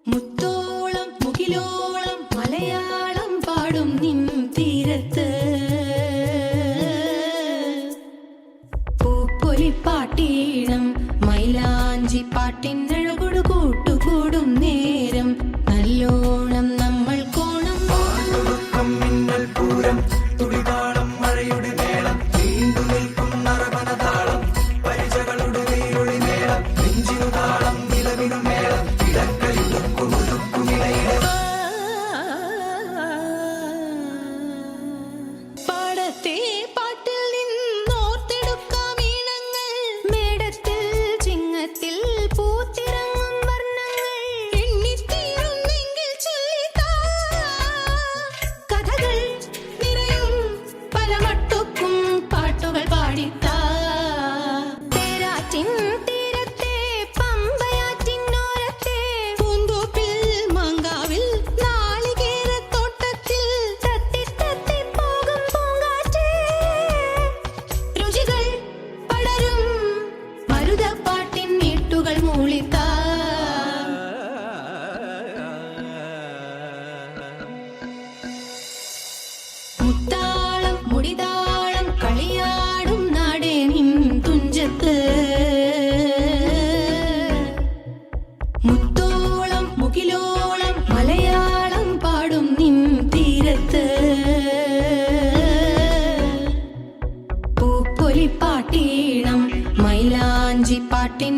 മുത്തോളം മുകിലോളം മലയാളം പാടും നിൻ തീരത്ത് പൂപ്പൊലിപ്പാട്ടീണം മൈലാഞ്ചി പാട്ടിനഴകൊടു കൂട്ടുകൂടും നേരം നല്ലോണം നമ്മൾ കോണം മിന്നൽ പൂരം തുടിതാളം മഴയുടെ മേളം നീണ്ടു നിൽക്കും നറവനതാളം പരിചകളുടെ നീരൊളി മേളം നെഞ്ചിനു താളം നിലവിനു മേളം ഇടക്കലിടുക്കുമിടയിലെ പാടത്തെ പാട്ടിൽ നിന്നോർത്തെടുക്കാം ഈണങ്ങൾ മേടത്തിൽ ചിങ്ങത്തിൽ പൂത്തിറങ്ങും വർണ്ണങ്ങൾ എണ്ണിത്തീരുന്നെങ്കിൽ ചൊല്ലിത്താ കഥകൾ നിറയും പല മട്ടുക്കും പാട്ടുകൾ പാടിത്താ തേരാറ്റിൻ തീരത്തെ പമ്പയാറ്റിനോരത്തെ പൂന്തോപ്പിൽ മങ്കാവിൽ നാളികേരത്തോട്ടത്തിൽ തത്തി തത്തി പോകും പൂങ്കാറ്റേ രുചികൾ പടരും മരുതപ്പാട്ടിൻ നീട്ടുകൾ മൂളിത്താ മുത്താളം മുടിതാളം കളിയാടും നാടേ നിൻ തുഞ്ചത്ത് മുത്തോളം മുകിലോളം മലയാളം പാടും നിൻ തീരത്ത് പൂപ്പൊലിപ്പാട്ടീണം മൈലാഞ്ചി പാട്ടിൻ